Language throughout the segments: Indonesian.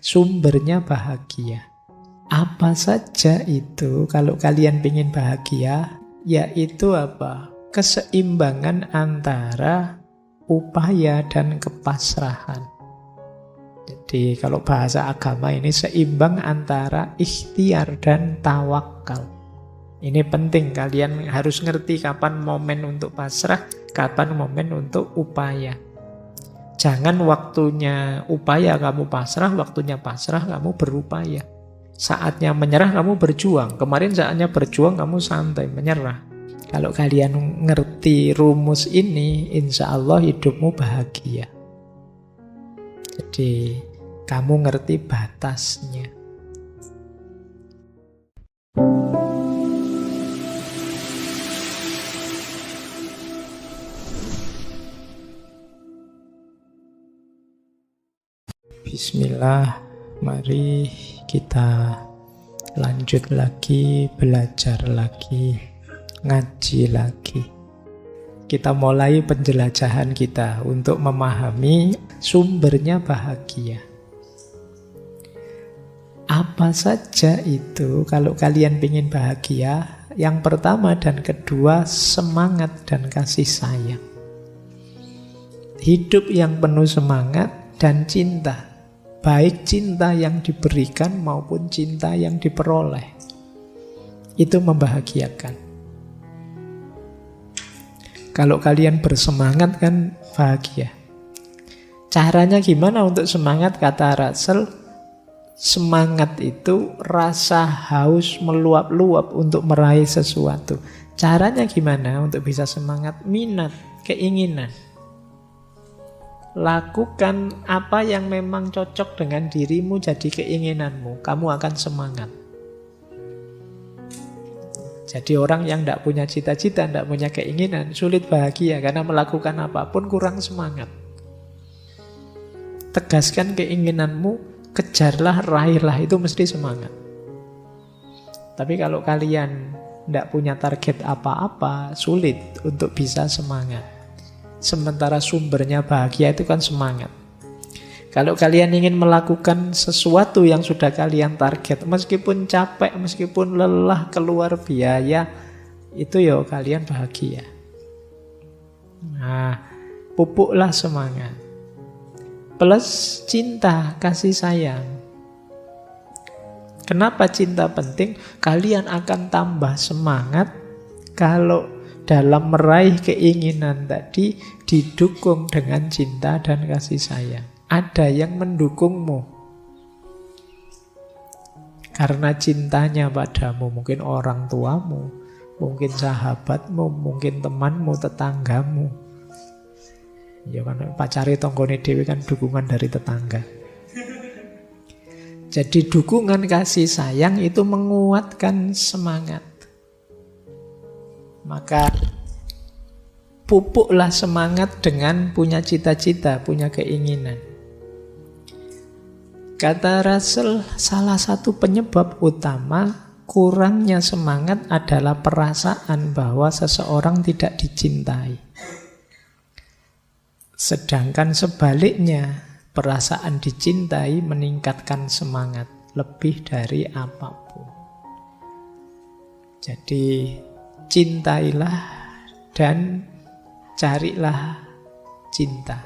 sumbernya bahagia. Apa saja itu kalau kalian ingin bahagia, yaitu apa? Keseimbangan antara upaya dan kepasrahan. Jadi kalau bahasa agama ini seimbang antara ikhtiar dan tawakal. Ini penting, kalian harus ngerti kapan momen untuk pasrah, kapan momen untuk upaya. Jangan waktunya upaya kamu pasrah, waktunya pasrah kamu berupaya. Saatnya menyerah kamu berjuang. Kemarin saatnya berjuang kamu santai, menyerah. Kalau kalian ngerti rumus ini, insya Allah hidupmu bahagia. Jadi kamu ngerti batasnya. Bismillah, mari kita lanjut lagi, belajar lagi, ngaji lagi. Kita mulai penjelajahan kita untuk memahami sumbernya bahagia. Apa saja itu kalau kalian ingin bahagia? Yang pertama dan kedua, semangat dan kasih sayang. Hidup yang penuh semangat dan cinta. Baik cinta yang diberikan maupun cinta yang diperoleh. Itu membahagiakan. Kalau kalian bersemangat kan bahagia. Caranya gimana untuk semangat? Kata Russell, semangat itu rasa haus meluap-luap untuk meraih sesuatu. Caranya gimana untuk bisa semangat? Minat, keinginan. Lakukan apa yang memang cocok dengan dirimu jadi keinginanmu. Kamu akan semangat. Jadi orang yang tidak punya cita-cita, tidak punya keinginan, sulit bahagia karena melakukan apapun kurang semangat. Tegaskan keinginanmu, kejarlah, raihlah, itu mesti semangat. Tapi kalau kalian tidak punya target apa-apa, sulit untuk bisa semangat. Sementara sumbernya bahagia itu kan semangat. Kalau kalian ingin melakukan sesuatu yang sudah kalian target, meskipun capek, meskipun lelah, keluar biaya, itu ya kalian bahagia. Nah, pupuklah semangat. Plus cinta, kasih sayang. Kenapa cinta penting? Kalian akan tambah semangat kalau dalam meraih keinginan tadi didukung dengan cinta dan kasih sayang. Ada yang mendukungmu karena cintanya padamu. Mungkin orang tuamu, mungkin sahabatmu, mungkin temanmu, tetanggamu. Ya kan pacari tonggone dhewe kan dukungan dari tetangga. Jadi dukungan kasih sayang itu menguatkan semangat. Maka pupuklah semangat dengan punya cita-cita, punya keinginan. Kata Russell, salah satu penyebab utama kurangnya semangat adalah perasaan bahwa seseorang tidak dicintai. Sedangkan sebaliknya, perasaan dicintai meningkatkan semangat lebih dari apapun. Jadi cintailah dan carilah cinta.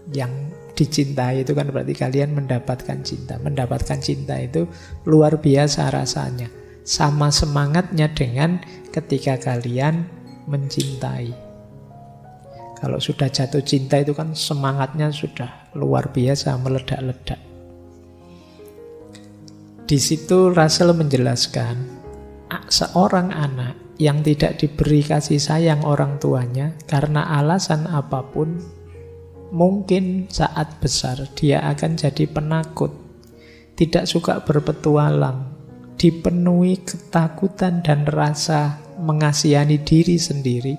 Yang dicintai itu kan berarti kalian mendapatkan cinta. Mendapatkan cinta itu luar biasa rasanya. Sama semangatnya dengan ketika kalian mencintai. Kalau sudah jatuh cinta itu kan semangatnya sudah luar biasa, meledak-ledak. Di situ Russell menjelaskan, seorang anak yang tidak diberi kasih sayang orang tuanya karena alasan apapun, mungkin saat besar dia akan jadi penakut, tidak suka berpetualang, dipenuhi ketakutan dan rasa mengasihani diri sendiri,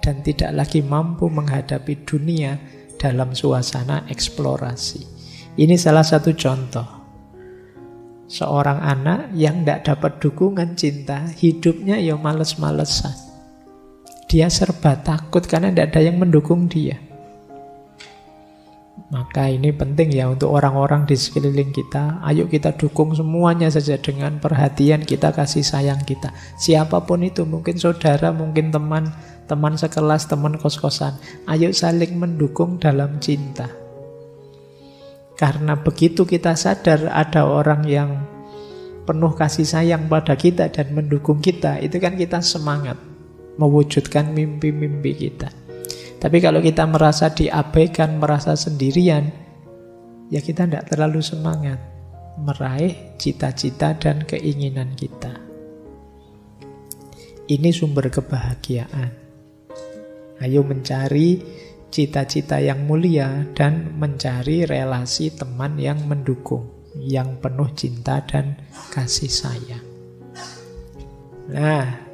dan tidak lagi mampu menghadapi dunia dalam suasana eksplorasi. Ini salah satu contoh. Seorang anak yang tidak dapat dukungan cinta, hidupnya ya males-malesan. Dia serba takut karena tidak ada yang mendukung dia. Maka ini penting ya untuk orang-orang di sekeliling kita. Ayo kita dukung semuanya saja dengan perhatian kita, kasih sayang kita. Siapapun itu, mungkin saudara, mungkin teman, teman sekelas, teman kos-kosan. Ayo saling mendukung dalam cinta. Karena begitu kita sadar ada orang yang penuh kasih sayang pada kita dan mendukung kita, itu kan kita semangat mewujudkan mimpi-mimpi kita. Tapi kalau kita merasa diabaikan, merasa sendirian, ya kita tidak terlalu semangat meraih cita-cita dan keinginan kita. Ini sumber kebahagiaan. Ayo mencari cita-cita yang mulia dan mencari relasi teman yang mendukung, yang penuh cinta dan kasih sayang. Nah,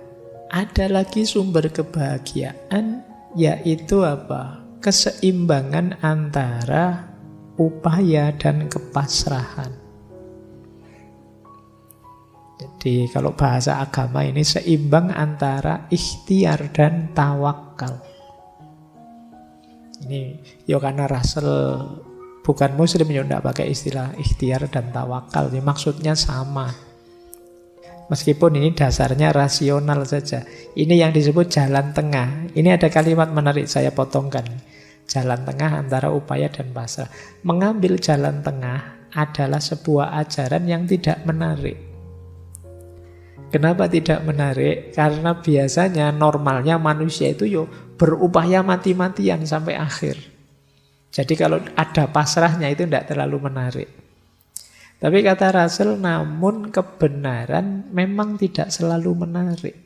ada lagi sumber kebahagiaan, yaitu apa? Keseimbangan antara upaya dan kepasrahan. Jadi kalau bahasa agama ini seimbang antara ikhtiar dan tawakal. Ini Yohana Russell bukan muslim ya tidak pakai istilah ikhtiar dan tawakal. Ini maksudnya sama. Meskipun ini dasarnya rasional saja. Ini yang disebut jalan tengah. Ini ada kalimat menarik, saya potongkan. Jalan tengah antara upaya dan pasrah. Mengambil jalan tengah adalah sebuah ajaran yang tidak menarik. Kenapa tidak menarik? Karena biasanya normalnya manusia itu berupaya mati-matian sampai akhir. Jadi kalau ada pasrahnya itu tidak terlalu menarik. Tapi kata Russell, namun kebenaran memang tidak selalu menarik.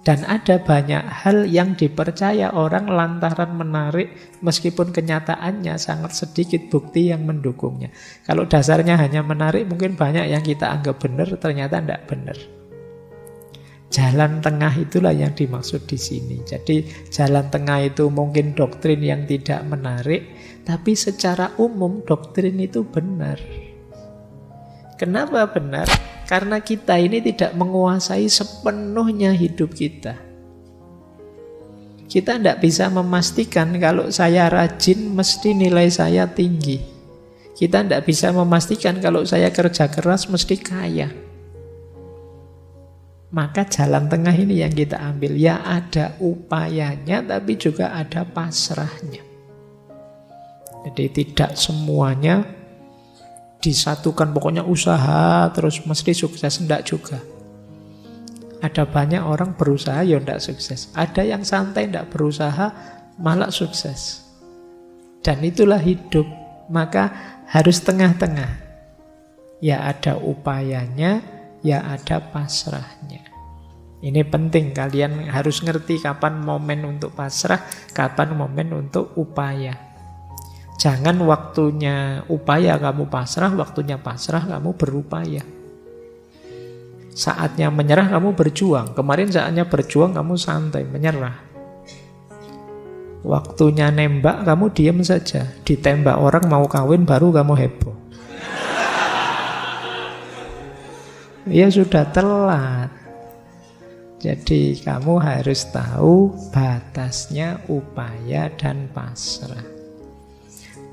Dan ada banyak hal yang dipercaya orang lantaran menarik, meskipun kenyataannya sangat sedikit bukti yang mendukungnya. Kalau dasarnya hanya menarik, mungkin banyak yang kita anggap benar, ternyata tidak benar. Jalan tengah itulah yang dimaksud di sini. Jadi jalan tengah itu mungkin doktrin yang tidak menarik, tapi secara umum doktrin itu benar. Kenapa benar? Karena kita ini tidak menguasai sepenuhnya hidup kita. Kita tidak bisa memastikan kalau saya rajin mesti nilai saya tinggi. Kita tidak bisa memastikan kalau saya kerja keras mesti kaya. Maka jalan tengah ini yang kita ambil. Ya ada upayanya tapi juga ada pasrahnya. Jadi tidak semuanya disatukan, pokoknya usaha terus mesti sukses, enggak juga. Ada banyak orang berusaha ya enggak sukses. Ada yang santai enggak berusaha malah sukses. Dan itulah hidup. Maka harus tengah-tengah. Ya ada upayanya, ya ada pasrahnya. Ini penting, kalian harus ngerti kapan momen untuk pasrah, kapan momen untuk upaya. Jangan waktunya upaya kamu pasrah, waktunya pasrah kamu berupaya. Saatnya menyerah kamu berjuang. Kemarin saatnya berjuang kamu santai, menyerah. Waktunya nembak kamu diam saja. Ditembak orang mau kawin baru kamu heboh. Ya sudah telat. Jadi kamu harus tahu batasnya upaya dan pasrah.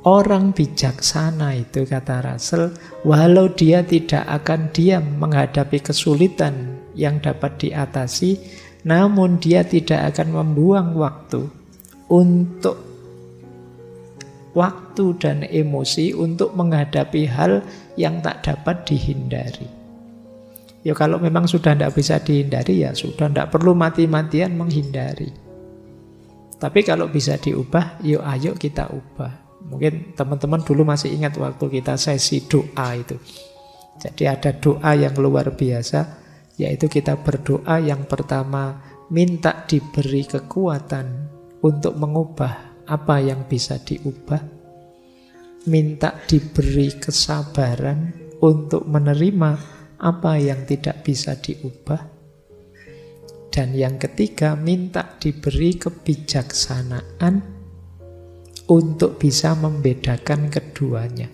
Orang bijaksana itu, kata Russell, walau dia tidak akan diam menghadapi kesulitan yang dapat diatasi, namun dia tidak akan membuang waktu dan emosi untuk menghadapi hal yang tak dapat dihindari. Ya kalau memang sudah tidak bisa dihindari, ya sudah tidak perlu mati-matian menghindari. Tapi kalau bisa diubah, yuk ayo kita ubah. Mungkin teman-teman dulu masih ingat waktu kita sesi doa itu. Jadi ada doa yang luar biasa, yaitu kita berdoa yang pertama minta diberi kekuatan untuk mengubah apa yang bisa diubah, minta diberi kesabaran untuk menerima apa yang tidak bisa diubah, dan yang ketiga minta diberi kebijaksanaan untuk bisa membedakan keduanya.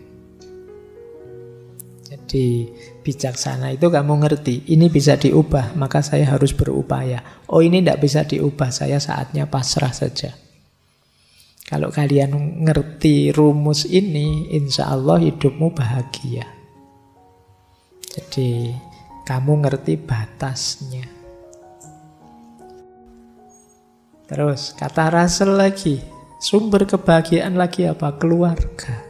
Jadi bijaksana itu kamu ngerti, ini bisa diubah, maka saya harus berupaya. Oh ini tidak bisa diubah, saya saatnya pasrah saja. Kalau kalian ngerti rumus ini, insya Allah hidupmu bahagia. Jadi kamu ngerti batasnya. Terus kata Russell lagi, sumber kebahagiaan lagi apa? Keluarga.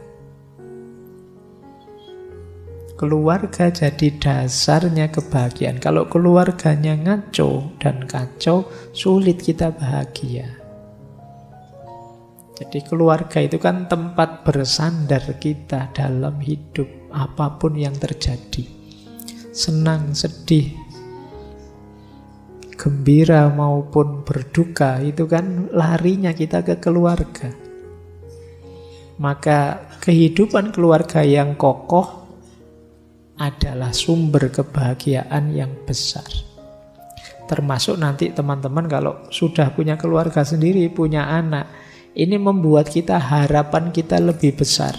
Keluarga jadi dasarnya kebahagiaan. Kalau keluarganya ngaco dan kacau, sulit kita bahagia. Jadi keluarga itu kan tempat bersandar kita dalam hidup, apapun yang terjadi. Senang, sedih, gembira maupun berduka, itu kan larinya kita ke keluarga. Maka kehidupan keluarga yang kokoh adalah sumber kebahagiaan yang besar. Termasuk nanti teman-teman kalau sudah punya keluarga sendiri, punya anak, ini membuat kita harapan kita lebih besar.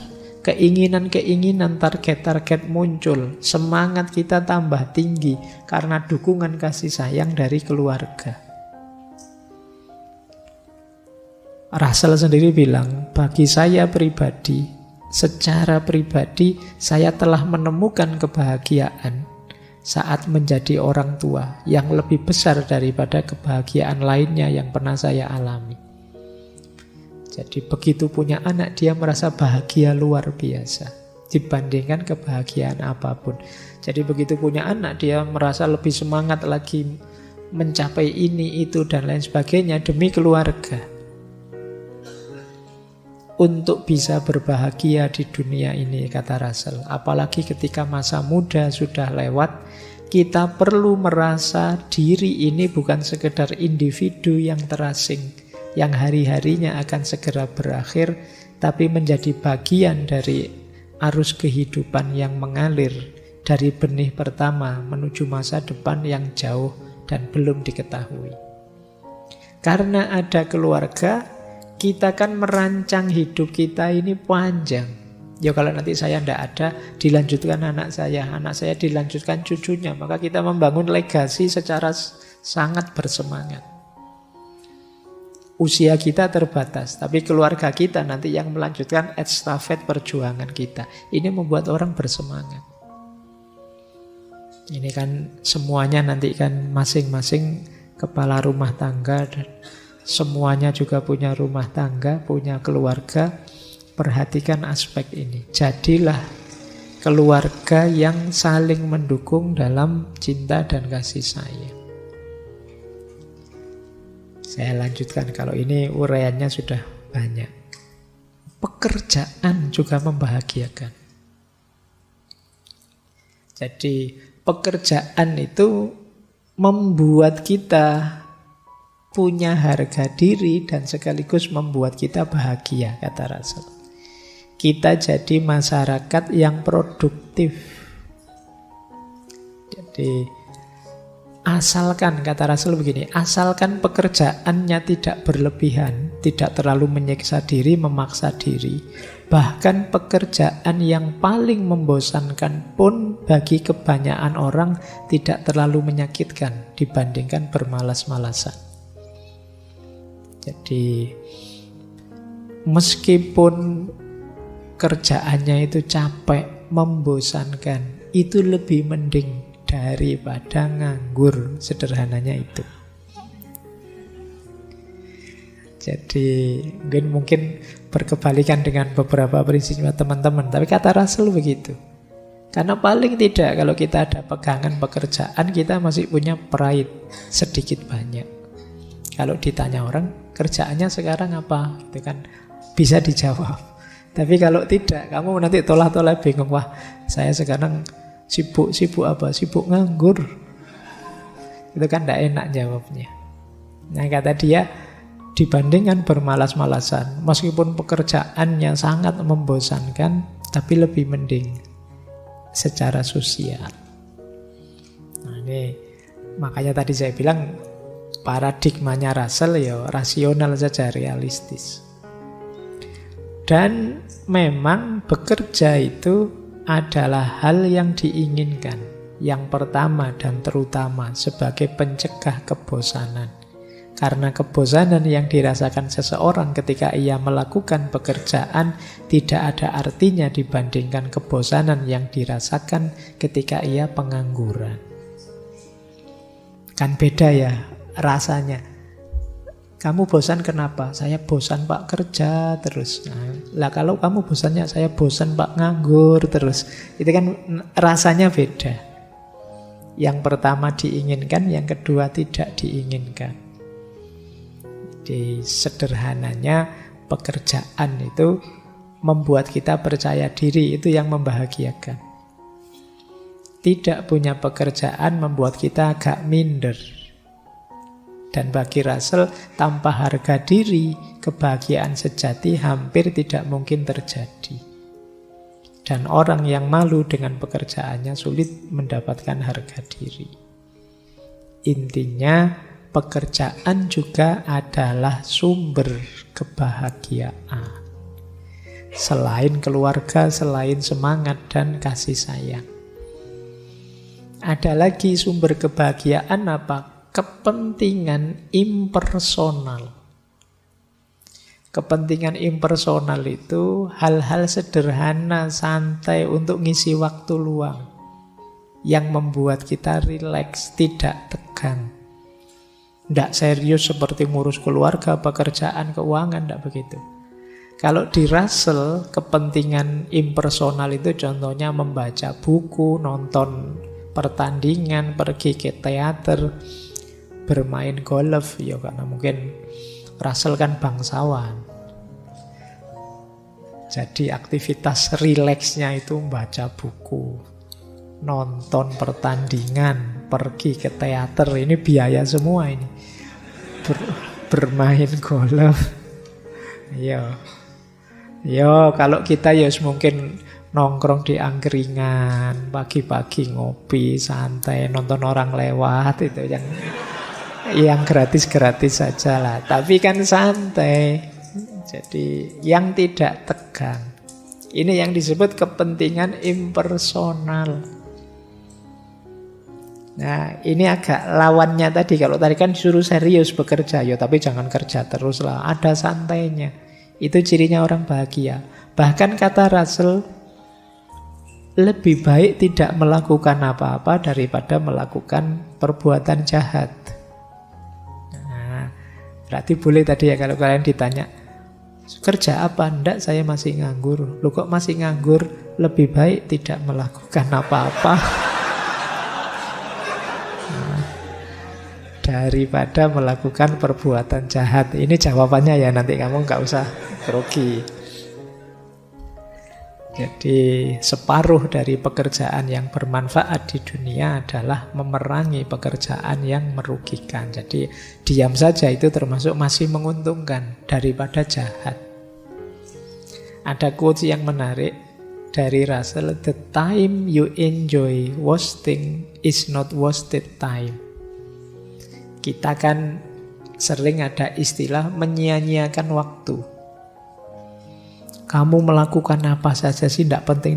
Keinginan-keinginan, target-target muncul. Semangat kita tambah tinggi karena dukungan kasih sayang dari keluarga. Russell sendiri bilang, bagi saya pribadi, secara pribadi, saya telah menemukan kebahagiaan saat menjadi orang tua yang lebih besar daripada kebahagiaan lainnya yang pernah saya alami. Jadi begitu punya anak, dia merasa bahagia luar biasa dibandingkan kebahagiaan apapun. Jadi begitu punya anak, dia merasa lebih semangat lagi mencapai ini, itu, dan lain sebagainya demi keluarga. Untuk bisa berbahagia di dunia ini, kata Russell, apalagi ketika masa muda sudah lewat, kita perlu merasa diri ini bukan sekedar individu yang terasing, yang hari-harinya akan segera berakhir, tapi menjadi bagian dari arus kehidupan yang mengalir dari benih pertama menuju masa depan yang jauh dan belum diketahui. Karena ada keluarga, kita kan merancang hidup kita ini panjang. Ya kalau nanti saya tidak ada, dilanjutkan anak saya dilanjutkan cucunya, maka kita membangun legasi secara sangat bersemangat. Usia kita terbatas, tapi keluarga kita nanti yang melanjutkan estafet perjuangan kita. Ini membuat orang bersemangat. Ini kan semuanya nanti kan masing-masing kepala rumah tangga, dan semuanya juga punya rumah tangga, punya keluarga. Perhatikan aspek ini. Jadilah keluarga yang saling mendukung dalam cinta dan kasih sayang. Saya lanjutkan, kalau ini uraiannya sudah banyak. Pekerjaan juga membahagiakan. Jadi pekerjaan itu membuat kita punya harga diri dan sekaligus membuat kita bahagia, kata Russell. Kita jadi masyarakat yang produktif. Jadi asalkan, kata Russell begini, asalkan pekerjaannya tidak berlebihan, tidak terlalu menyiksa diri, memaksa diri, bahkan pekerjaan yang paling membosankan pun bagi kebanyakan orang tidak terlalu menyakitkan dibandingkan bermalas-malasan. Jadi meskipun kerjaannya itu capek, membosankan, itu lebih mending daripada nganggur, sederhananya itu. Jadi mungkin berkebalikan dengan beberapa prinsip teman-teman, tapi kata Russell begitu. Karena paling tidak kalau kita ada pegangan pekerjaan, kita masih punya pride sedikit banyak. Kalau ditanya orang, kerjaannya sekarang apa? Itu kan bisa dijawab. Tapi kalau tidak, kamu nanti tolak-tolak bingung, wah saya sekarang sibuk apa? Sibuk nganggur. Itu kan tidak enak jawabnya. Nah kata dia, dibandingkan bermalas-malasan, meskipun pekerjaannya sangat membosankan, tapi lebih mending secara sosial. Nah ini makanya tadi saya bilang paradigmanya Russell ya rasional saja, realistis. Dan memang bekerja itu adalah hal yang diinginkan, yang pertama dan terutama sebagai pencegah kebosanan. Karena kebosanan yang dirasakan seseorang ketika ia melakukan pekerjaan tidak ada artinya dibandingkan kebosanan yang dirasakan ketika ia pengangguran. Kan beda ya rasanya. Kamu bosan kenapa? Saya bosan Pak kerja terus. Nah, kalau kamu bosannya saya bosan Pak nganggur terus. Itu kan rasanya beda. Yang pertama diinginkan, yang kedua tidak diinginkan. Di sederhananya pekerjaan itu membuat kita percaya diri, itu yang membahagiakan. Tidak punya pekerjaan membuat kita agak minder. Dan bagi Russell, tanpa harga diri, kebahagiaan sejati hampir tidak mungkin terjadi. Dan orang yang malu dengan pekerjaannya sulit mendapatkan harga diri. Intinya, pekerjaan juga adalah sumber kebahagiaan. Selain keluarga, selain semangat dan kasih sayang. Ada lagi sumber kebahagiaan apa? Kepentingan impersonal. Kepentingan impersonal itu hal-hal sederhana, santai untuk ngisi waktu luang. Yang membuat kita rileks, tidak tegang. Tidak serius seperti ngurus keluarga, pekerjaan, keuangan, tidak begitu. Kalau di Russell, kepentingan impersonal itu contohnya membaca buku, nonton pertandingan, pergi ke teater, bermain golf, ya karena mungkin Russell kan bangsawan. Jadi aktivitas rileksnya itu membaca buku, nonton pertandingan, pergi ke teater, ini biaya semua ini. Bermain golf. Yo, kalau kita ya mungkin nongkrong di angkringan, pagi-pagi ngopi, santai, nonton orang lewat, itu yang gratis-gratis saja lah. Tapi kan santai. Jadi yang tidak tegang. Ini yang disebut kepentingan impersonal. Nah, ini agak lawannya tadi. Kalau tadi kan disuruh serius bekerja, ya tapi jangan kerja terus lah, ada santainya. Itu cirinya orang bahagia. Bahkan kata Russell, lebih baik tidak melakukan apa-apa daripada melakukan perbuatan jahat. Nah, berarti boleh tadi ya kalau kalian ditanya, kerja apa? Enggak, saya masih nganggur. Loh kok masih nganggur? Lebih baik tidak melakukan apa-apa daripada melakukan perbuatan jahat. Ini jawabannya ya, nanti kamu nggak usah grogi. Jadi separuh dari pekerjaan yang bermanfaat di dunia adalah memerangi pekerjaan yang merugikan. Jadi diam saja itu termasuk masih menguntungkan daripada jahat. Ada quotes yang menarik dari Russell, "The time you enjoy wasting is not wasted time." Kita kan sering ada istilah menyia-nyiakan waktu. Kamu melakukan apa saja sih, tidak penting,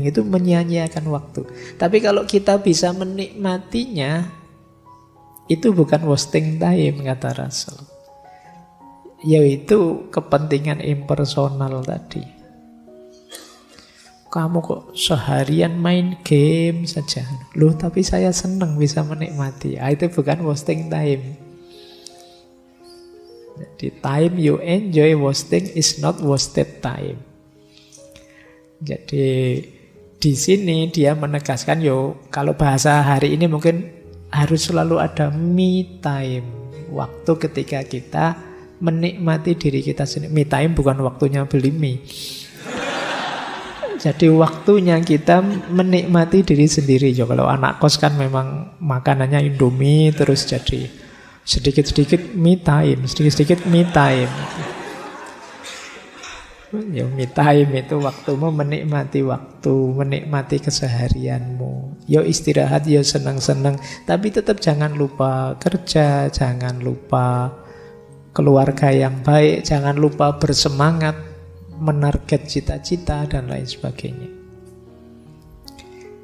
itu menyia-nyiakan waktu. Tapi kalau kita bisa menikmatinya, itu bukan wasting time, kata Russell. Yaitu kepentingan impersonal tadi. Kamu kok seharian main game saja. Loh, tapi saya senang bisa menikmati. Itu bukan wasting time. Jadi time you enjoy wasting is not wasted time. Jadi di sini dia menegaskan, kalau bahasa hari ini mungkin harus selalu ada me time. Waktu ketika kita menikmati diri kita sendiri. Me time bukan waktunya beli mie. Jadi waktunya kita menikmati diri sendiri. Kalau anak kos kan memang makanannya Indomie, terus jadi sedikit-sedikit me time, sedikit-sedikit me time. Me time itu waktumu menikmati waktu, menikmati keseharianmu. Istirahat, senang-senang, tapi tetap jangan lupa kerja, jangan lupa keluarga yang baik, jangan lupa bersemangat menarget cita-cita dan lain sebagainya.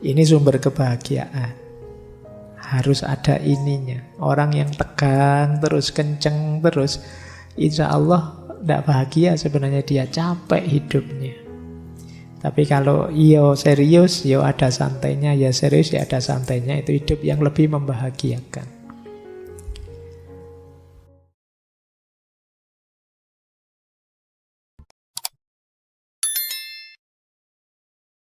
Ini sumber kebahagiaan. harus ada ininya. Orang yang tegang terus, kenceng terus, insya Allah tidak bahagia sebenarnya, dia capek hidupnya. Tapi kalau iyo serius, yo ada santainya, ya serius ya ada santainya, itu hidup yang lebih membahagiakan.